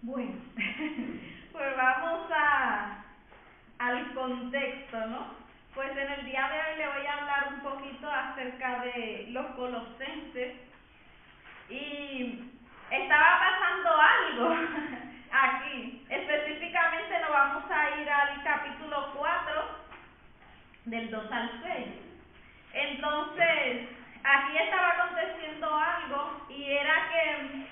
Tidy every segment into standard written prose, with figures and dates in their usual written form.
Bueno, pues al contexto, ¿no? Pues en el día de hoy le voy a hablar un poquito acerca de los colosenses y estaba pasando algo aquí. Específicamente nos vamos a ir al capítulo 4 del 2 al 6. Entonces, aquí estaba aconteciendo algo y era que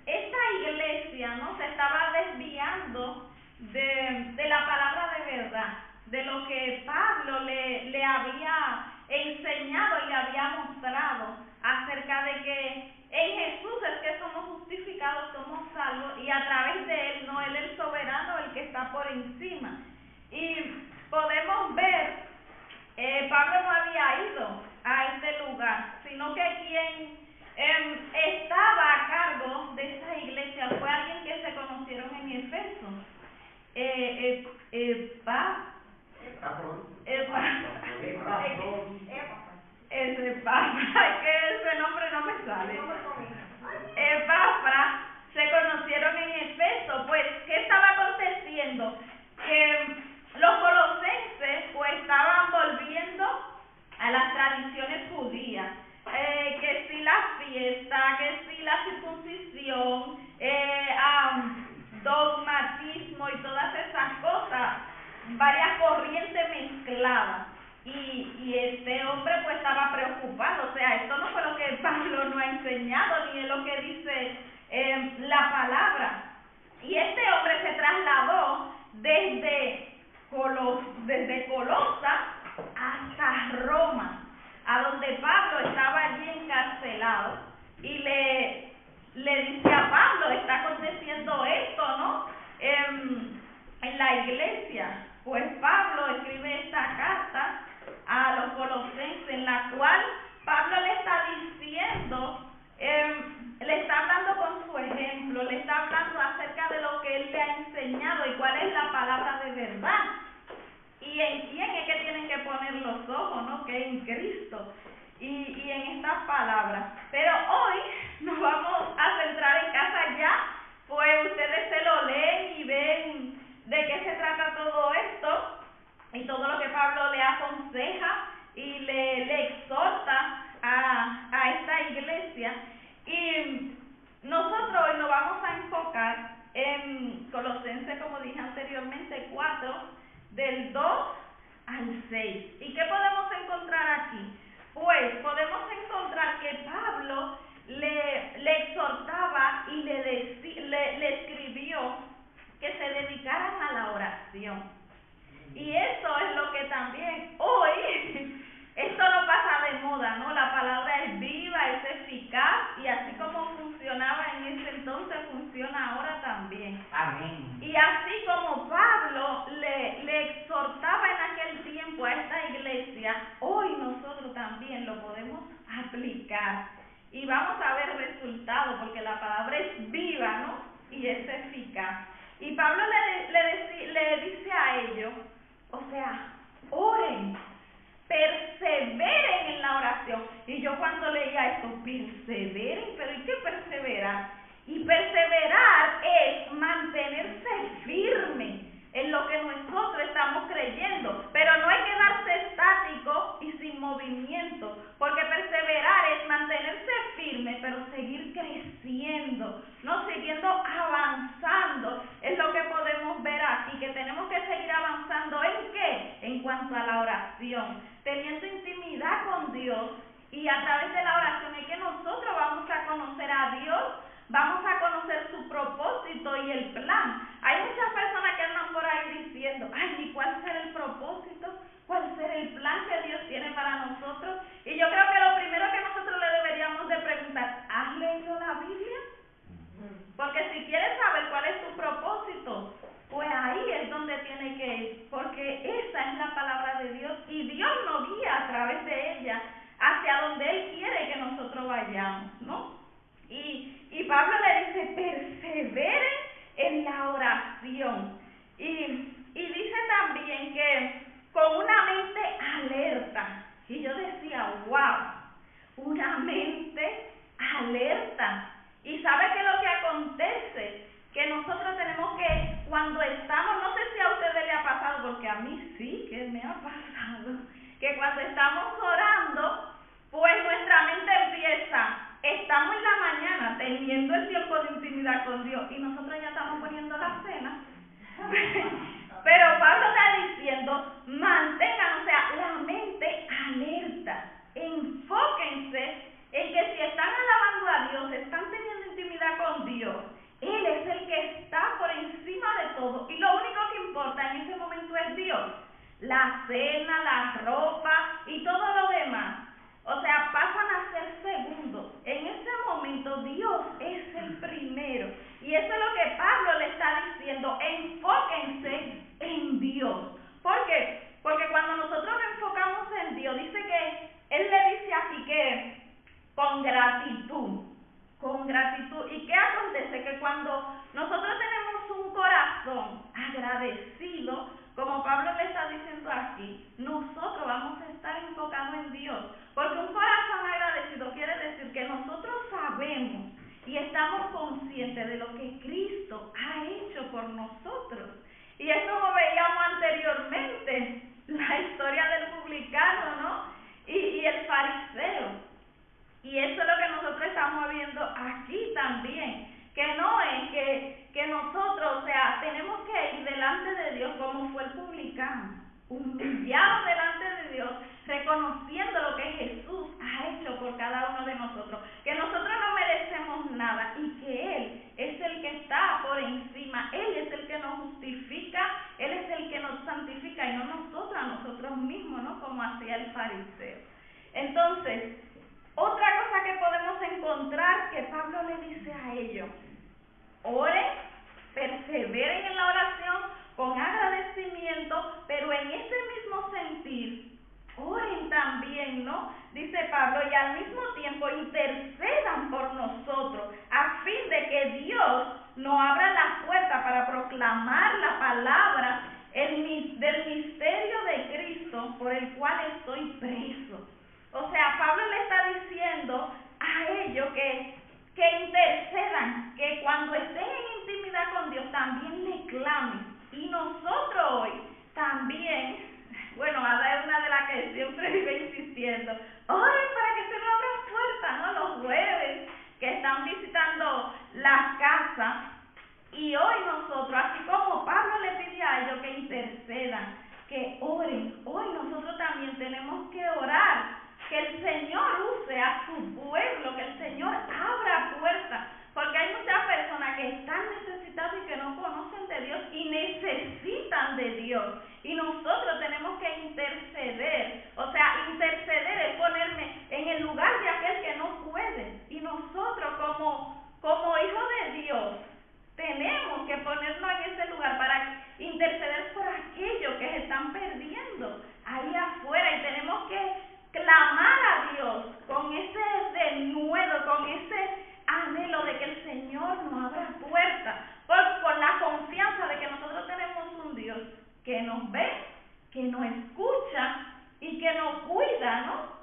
esta iglesia, ¿no?, se estaba desviando de la palabra de verdad, de lo que Pablo le había enseñado y le había mostrado acerca de que en Jesús es que somos justificados, somos salvos, y a través de Él, no Él el soberano, el que está por encima. Y podemos ver, Pablo no había ido a este lugar, sino que quien estaba a cargo de esa iglesia fue alguien que se conocieron en Efeso. Ese nombre no me sale. Epafras, se conocieron en Efeso. Pues, ¿qué estaba aconteciendo? Que los colosenses pues estaban volviendo a las tradiciones judías, que si la fiesta, que si la circuncisión, dogmatismo y todas esas cosas, varias corrientes mezcladas. Y este hombre pues estaba preocupado. O sea, esto no fue lo que Pablo nos ha enseñado, ni es lo que dice la palabra. Y este hombre se trasladó desde Colosa hasta Roma, a donde Pablo estaba allí encarcelado, y le dice a Pablo: está aconteciendo esto, ¿no?, en la iglesia. Pues Pablo escribe esta carta a los colosenses, en la cual Pablo le está diciendo, le está hablando con su ejemplo, le está hablando acerca de lo que él le ha enseñado y cuál es la palabra de verdad. ¿Y en quién es que tienen que poner los ojos, no? Que en Cristo y en estas palabras. Pero hoy nos vamos a centrar en casa ya, pues ustedes se lo leen y ven de qué se trata todo esto y todo lo que Pablo le aconseja y le exhorta a esta iglesia. Y nosotros hoy nos vamos a enfocar en Colosenses, como dije anteriormente, 4, del 2 al 6. ¿Y qué podemos encontrar aquí? Pues podemos encontrar que Pablo le exhortaba y le escribió que se dedicaran a la oración. Y eso es lo que también hoy, esto no pasa de moda, ¿no? La palabra es viva, es eficaz, y así como funcionaba en ese entonces, funciona ahora también. Amén. Y así como Pablo le exhortaba en aquel tiempo a esta iglesia, hoy nosotros también lo podemos aplicar. Y vamos a ver resultados, porque la palabra es viva, ¿no?, y es eficaz. Y Pablo le dice a ellos, o sea, oren, perseveren en la oración. Y yo cuando leía esto, perseveren, pero ¿y qué perseverar? Y perseverar es mantenerse firme en lo que nosotros estamos creyendo, pero no hay que quedarse estático y sin movimiento, porque perseverar es mantenerse firme, pero seguir creciendo, no siguiendo avanzando. Es lo que podemos ver aquí, que tenemos que seguir avanzando. ¿En qué? En cuanto a la oración, teniendo intimidad con Dios, y a través de la oración es que nosotros vamos a conocer a Dios, vamos a conocer su propósito y el plan. Hay muchas personas que andan por ahí diciendo, ay, ¿y cuál será el propósito? ¿Cuál será el plan que Dios tiene para nosotros? Y yo creo que lo primero que nosotros le deberíamos de preguntar, ¿has leído la Biblia? Porque si quieres saber cuál es tu propósito, pues ahí es donde tiene que ir, porque esa es la palabra de Dios, y Dios nos guía a través de ella hacia donde Él quiere que nosotros vayamos, ¿no? Y Pablo le dice, perseveren en la oración. Y dice también que con una mente alerta. Y yo decía, wow, una mente alerta. Y sabe que lo que acontece, que nosotros tenemos que, cuando estamos, no sé si a ustedes le ha pasado, porque a mí sí que me ha pasado, que cuando estamos orando, pues nuestra mente empieza, estamos en la mañana teniendo el tiempo de intimidad con Dios y nosotros ya estamos poniendo la cena. Pero Pablo está diciendo, mantengan, o sea, la mente alerta, enfóquense en que si están alabando a Dios, están teniendo intimidad con Dios, Él es el que está por encima de todo y lo único que importa en ese momento es Dios. La cena, la ropa y todo lo demás, o sea, pasan a ser segundos. En ese momento Dios es el primero y eso es lo que Pablo le está diciendo, enfóquense en Dios. ¿Por qué? Porque cuando nosotros nos enfocamos en Dios, dice que Él le dice aquí que con gratitud. ¿Y qué acontece? Que cuando nosotros tenemos un corazón agradecido, como Pablo le está diciendo aquí, nosotros vamos a estar enfocados en Dios. Porque un corazón agradecido quiere decir que nosotros sabemos y estamos conscientes de lo que Cristo ha hecho por nosotros. Y es como veíamos anteriormente, la historia del publicano, ¿no? Y el fariseo. Y eso es lo que nosotros estamos viendo aquí también, que no es que nosotros, o sea, tenemos que ir delante de Dios como fue el publicano, humillados delante de Dios, reconociendo lo que Jesús ha hecho por cada uno de nosotros, que nosotros no merecemos nada y que Él es el que está por encima, Él es el que nos justifica, Él es el que nos santifica y no nosotros a nosotros mismos, ¿no? Como hacía el fariseo. Entonces, otra cosa que podemos encontrar que Pablo le dice a ellos, oren, perseveren en la oración con agradecimiento, pero en ese mismo sentir, oren también, ¿no? Dice Pablo, y al mismo tiempo intercedan por nosotros, a fin de que Dios nos abra la puerta para proclamar la palabra del misterio de Cristo, por el cual estoy preso. O sea, Pablo le está diciendo a ellos que intercedan, que cuando estén en intimidad con Dios también le clamen. Y nosotros hoy también, bueno, Ada es una de las que siempre vive insistiendo, oren para que se nos abran puertas, ¿no? Los jueves que están visitando las casas. Y hoy nosotros, así como Pablo le pide a ellos que intercedan, que oren, hoy nosotros también tenemos que orar, que el Señor use a su pueblo, que el Señor abra puertas, porque hay muchas personas que están necesitadas y que no conocen de Dios y necesitan de Dios, y nosotros tenemos que interceder. O sea, interceder es ponerme en el lugar de aquel que no puede, y nosotros como hijos de Dios tenemos que ponernos en ese lugar para interceder por aquellos que se están perdiendo ahí afuera, y tenemos que clamar a Dios con ese denuedo, con ese anhelo de que el Señor nos abra puertas, con la confianza de que nosotros tenemos un Dios que nos ve, que nos escucha y que nos cuida, ¿no?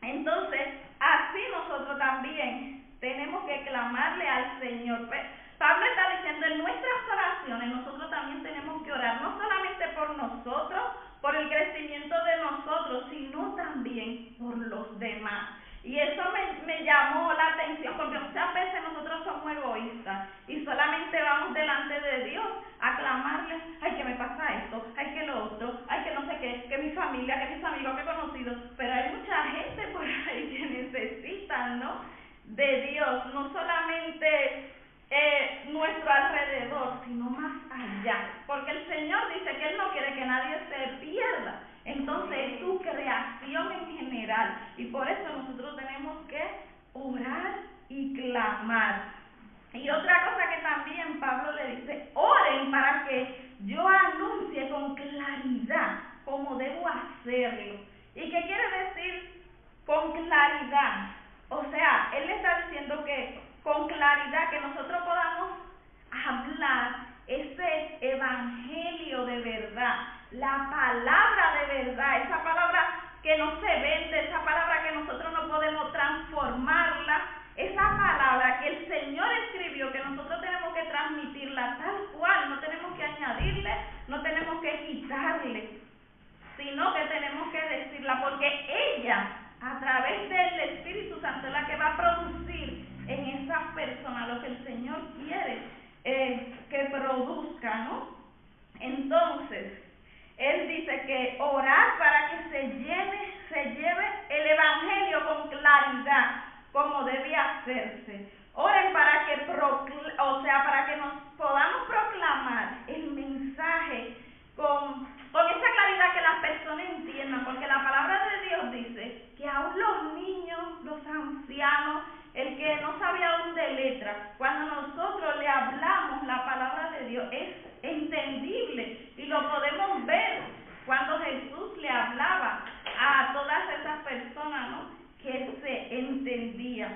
Entonces, así nosotros también tenemos que clamarle al Señor. Pablo está diciendo, en nuestras oraciones nosotros también tenemos que orar, no solamente por nosotros, por el crecimiento de nosotros, sino también por los demás. Y eso me llamó la atención, porque muchas veces nosotros somos egoístas y solamente vamos delante de Dios a clamarle, ay, que me pasa esto, ay, que lo otro, ay, que no sé qué, que mi familia, que mis amigos, que conocidos. Pero hay mucha gente por ahí que necesitan, ¿no?, de Dios, no solamente nuestro alrededor, sino más allá, porque el Señor dice que Él no quiere que nadie se pierda. Entonces es su creación en general, y por eso nosotros tenemos que orar y clamar. Y otra cosa que también Pablo le dice, oren para que yo anuncie con claridad cómo debo hacerlo. ¿Y qué quiere decir con claridad? O sea, él le está diciendo que con claridad, que nosotros podamos hablar ese evangelio de verdad, la palabra de verdad, esa palabra que no se vende, esa palabra que nosotros no podemos transformarla, esa palabra que el Señor manera como debe hacerse. Oren para que para que nos podamos proclamar el mensaje con esa claridad que las personas entiendan, porque la palabra de Dios dice que aún los niños, los ancianos, el que no sabe aún de letras, cuando nosotros le hablamos la palabra de Dios es entendible, y lo podemos ver cuando Jesús le hablaba a todas esas personas, ¿no?, que se entendía.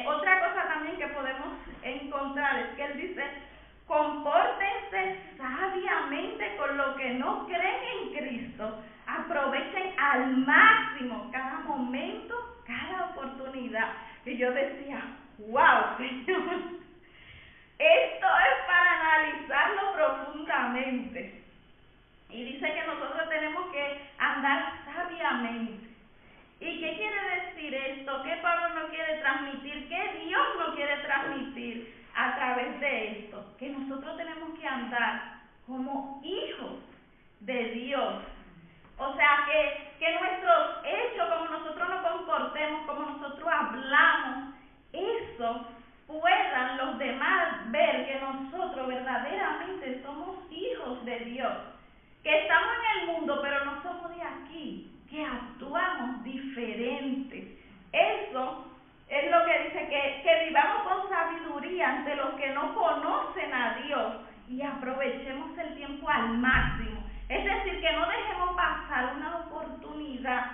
Otra cosa también que podemos encontrar es que él dice: compórtense sabiamente con los que no creen en Cristo, aprovechen al máximo cada momento, cada oportunidad. Y yo decía: wow, Señor, esto es para analizarlo profundamente. Y dice que nosotros tenemos que andar sabiamente. ¿Y qué quiere decir esto? ¿Qué Pablo nos quiere transmitir? ¿Qué Dios nos quiere transmitir a través de esto? Que nosotros tenemos que andar como hijos de Dios. O sea, que nuestros hechos, como nosotros nos comportemos, como nosotros hablamos, eso puedan los demás ver que nosotros verdaderamente somos hijos de Dios. Que estamos en el mundo, pero no somos de aquí, que actuamos diferente. Eso es lo que dice, que vivamos con sabiduría ante los que no conocen a Dios y aprovechemos el tiempo al máximo. Es decir, que no dejemos pasar una oportunidad,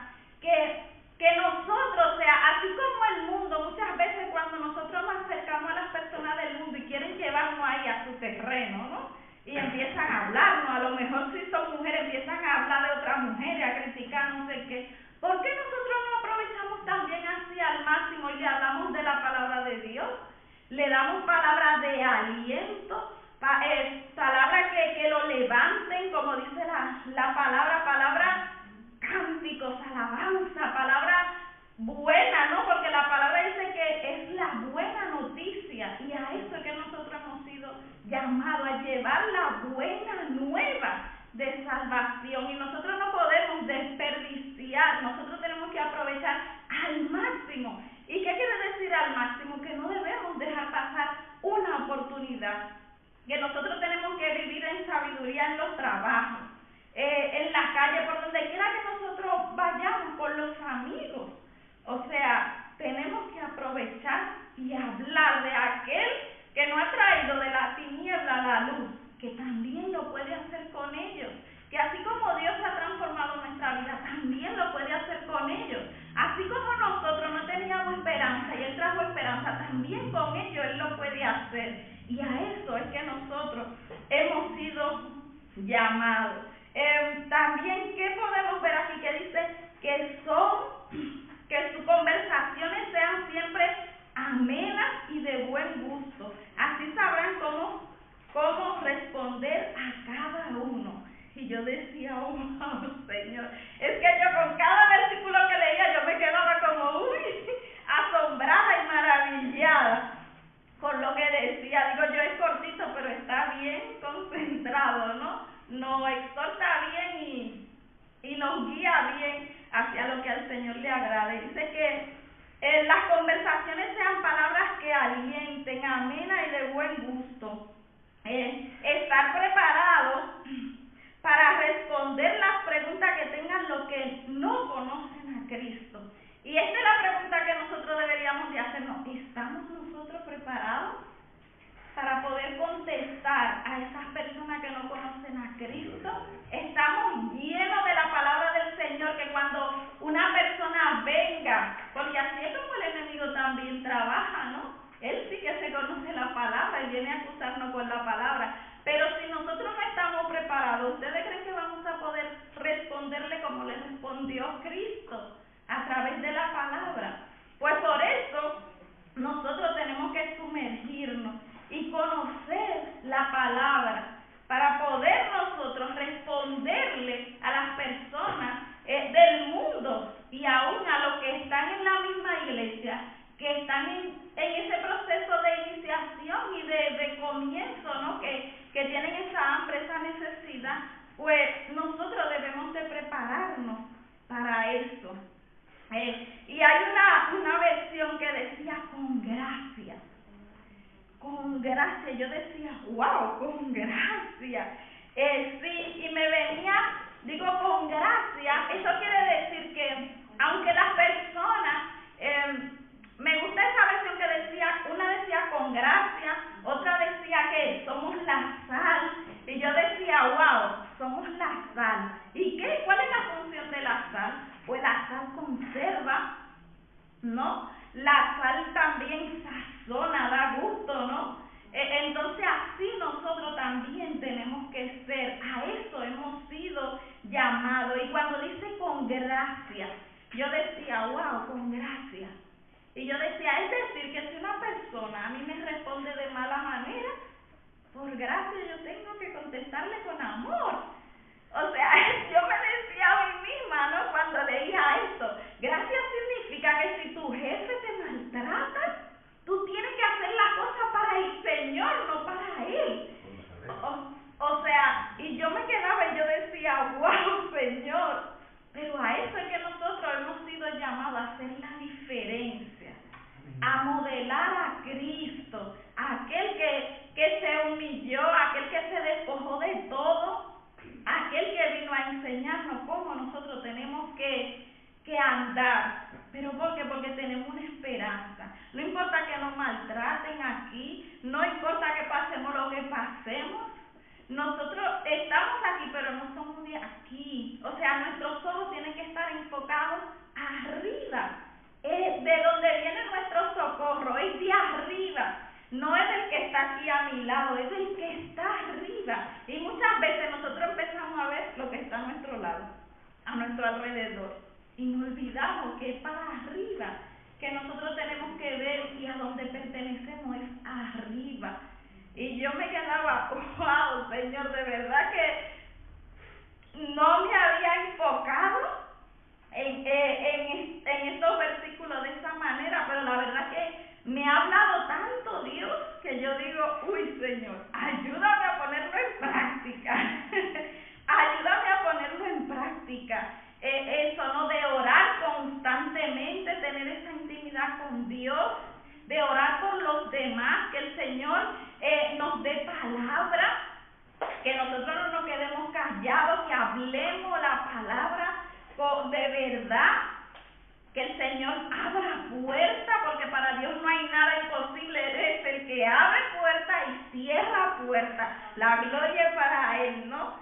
que nosotros, o sea, así como el mundo, muchas veces cuando nosotros nos acercamos a las personas del mundo y quieren llevarnos ahí a su terreno, ¿no?, y empiezan a hablarnos, a lo mejor si son mujeres empiezan a hablar de otras mujeres, a criticar no sé qué. ¿Por qué nosotros no aprovechamos también así al máximo y le hablamos de la palabra de Dios? Le damos palabras de aliento, palabras que lo levanten, como dice la palabra cánticos, alabanza, palabra buena, ¿no? Porque la palabra dice que es la buena noticia, y a eso es que nosotros hemos sido llamados, a llevar la buena nueva de salvación, y nosotros no podemos desperdiciar, nosotros tenemos que aprovechar al máximo. ¿Y qué quiere decir al máximo? Que no debemos dejar pasar una oportunidad, que nosotros tenemos que vivir en sabiduría en los trabajos, en la calle, por donde quiera que nosotros vayamos, con los amigos. O sea, tenemos que aprovechar y hablar de aquel que nos ha traído de la tiniebla a la luz, que también lo puede hacer con ellos, que así como Dios ha transformado nuestra vida, también lo puede hacer con ellos. Así como nosotros no teníamos esperanza y Él trajo esperanza, también con ellos Él lo puede hacer. Y a eso es que nosotros hemos sido llamados. También, ¿qué podemos ver aquí? Que dice que sus conversaciones sean siempre amenas y de buen gusto. Así sabrán cómo responder a cada uno. Y yo decía: oh, Señor, es que yo con cada versículo que leía yo me quedaba como asombrada y maravillada con lo que decía. Digo yo, es cortito, pero está bien concentrado, ¿no? Nos exhorta bien y nos guía bien hacia lo que al Señor le agrade. Dice que las conversaciones sean palabras que alienten, amenas y de buen gusto. Estar preparados para responder las preguntas que tengan los que no conocen a Cristo. Y esta es la pregunta que nosotros deberíamos de hacernos: ¿estamos nosotros preparados para poder contestar a esas personas que no conocen a Cristo? Estamos llenos de la palabra del Señor, que cuando una persona venga, porque así es como el enemigo también trabaja, ¿no? Él sí que se conoce la palabra y viene a acusarnos con la palabra. Pero si nosotros no estamos preparados, ¿ustedes creen que vamos a poder responderle como le respondió Cristo a través de la palabra? Pues por eso nosotros tenemos que sumergirnos y conocer la palabra para poder nosotros responderle a las personas del mundo, y aún a los que están en la misma iglesia, que están en ese proceso de iniciación y de comienzo, ¿no? Que tienen esa hambre, esa necesidad. Pues nosotros debemos de prepararnos para eso. Y hay una gracia. Yo decía, wow, con gracia. Sí, y me venía, digo, con gracia. Eso quiere decir que, aunque las personas, me gusta esa versión que decía, una decía con gracia, otra decía que somos la sal. Y yo decía, wow, somos la sal. ¿Y qué? ¿Cuál es la función de la sal? Pues la sal conserva, ¿no? La sal también sazona, da gusto, ¿no? Entonces así nosotros también tenemos que ser, a eso hemos sido llamados. Y cuando dice con gracia, yo decía, wow, con gracia. Y yo decía, es decir, que si una persona a mí me responde de mala manera, por gracia yo tengo que contestarle con amor. O sea, yo me decía a mí misma, ¿no? Cuando leía esto, gracia significa que si tu jefe te maltrata, tú tienes que hacer la cosa para el Señor, no para Él. O sea, y yo me quedaba y yo decía, wow, Señor. Pero a eso es que nosotros hemos sido llamados a hacer la diferencia, a modelar a Cristo, aquel que se humilló, aquel que se despojó de todo, aquel que vino a enseñarnos cómo nosotros tenemos que andar. ¿Pero por qué? Porque tenemos una esperanza. No importa que nos maltraten aquí, no importa que pasemos lo que pasemos, nosotros estamos aquí, pero no somos de aquí. O sea, nuestros ojos tienen que estar enfocados arriba. De donde viene nuestro socorro, es de arriba. No es el que está aquí a mi lado, es el que está arriba. Y muchas veces nosotros empezamos a ver lo que está a nuestro lado, a nuestro alrededor, y nos olvidamos que es para arriba, que nosotros tenemos que ver, y a donde pertenecemos es arriba. Y yo me quedaba, wow, Señor, de verdad que no me había enfocado en estos versículos de esa manera, pero la verdad que me ha hablado tanto Dios que yo digo, uy, Señor, ayúdame a ponerlo en práctica. Ayúdame a ponerlo en práctica. Eso, ¿no? De orar constantemente, tener esa intimidad con Dios, de orar por los demás, que el Señor nos dé palabra, que nosotros no nos quedemos callados, que hablemos la palabra de verdad, que el Señor abra puertas, porque para Dios no hay nada imposible. Él es el que abre puertas y cierra puertas. La gloria es para Él, ¿no?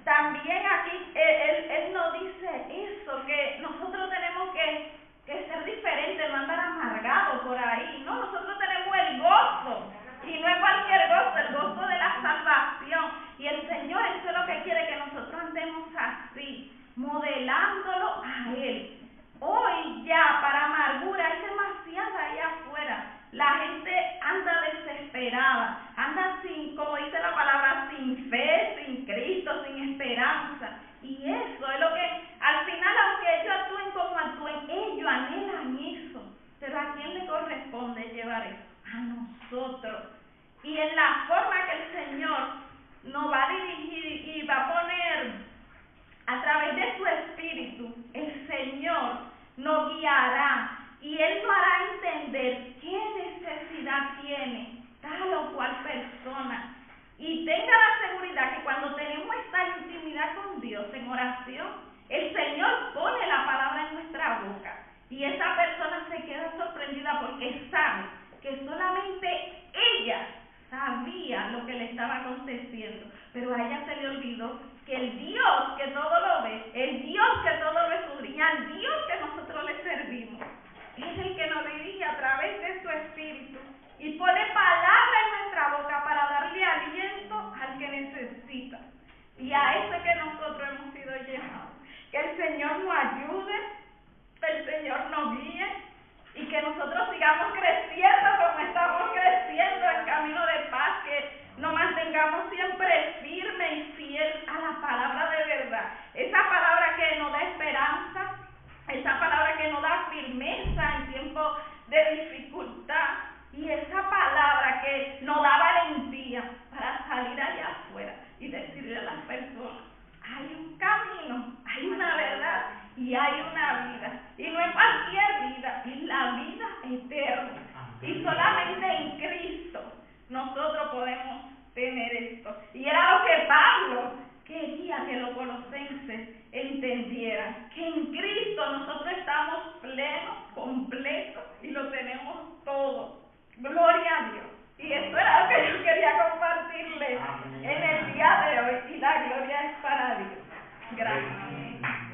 También aquí él nos dice eso, que nosotros tenemos que ser diferentes, no andar amargados por ahí, ¿no? Nosotros tenemos el gozo, y no es cualquier gozo, el gozo de la salvación. Y el Señor, eso es lo que quiere, que nosotros andemos así, modelándolo a Él. Hoy ya para amargura hay demasiada allá afuera. La gente anda desesperada, anda sin, como dice la palabra, sin fe, sin Cristo, sin esperanza. Y eso es lo que, al final, aunque ellos actúen como actúen, ellos anhelan eso. Pero ¿a quién le corresponde llevar eso? A nosotros. Y en la forma que el Señor nos va a dirigir y va a poner a través de su Espíritu, el Señor nos guiará y Él nos hará entender qué necesidad tiene tal o cual persona. Y tenga la seguridad que cuando tenemos esta intimidad con Dios en oración, el Señor pone la palabra en nuestra boca y esa persona se queda sorprendida porque sabe que solamente ella sabía lo que le estaba aconteciendo, pero a ella se le olvidó que el Dios que todo lo ve, el Dios que todo lo escudriña, el Dios que nosotros le servimos, es el que nos dirige a través de su Espíritu y pone palabra en nuestra boca para darle aliento al que necesita. Y a eso es que nosotros hemos sido llamados. Que el Señor nos ayude, el Señor nos guíe y que nosotros sigamos creciendo como estamos creciendo en camino de paz, que nos mantengamos siempre firme y fiel a la palabra de verdad. Esa palabra que nos da esperanza, esa palabra que nos da firmeza en tiempos de dificultad, y esa palabra que nos da valentía para salir allá afuera y decirle a las personas, hay un camino, hay una verdad y hay una vida. Y no es cualquier vida, es la vida eterna. Gracias.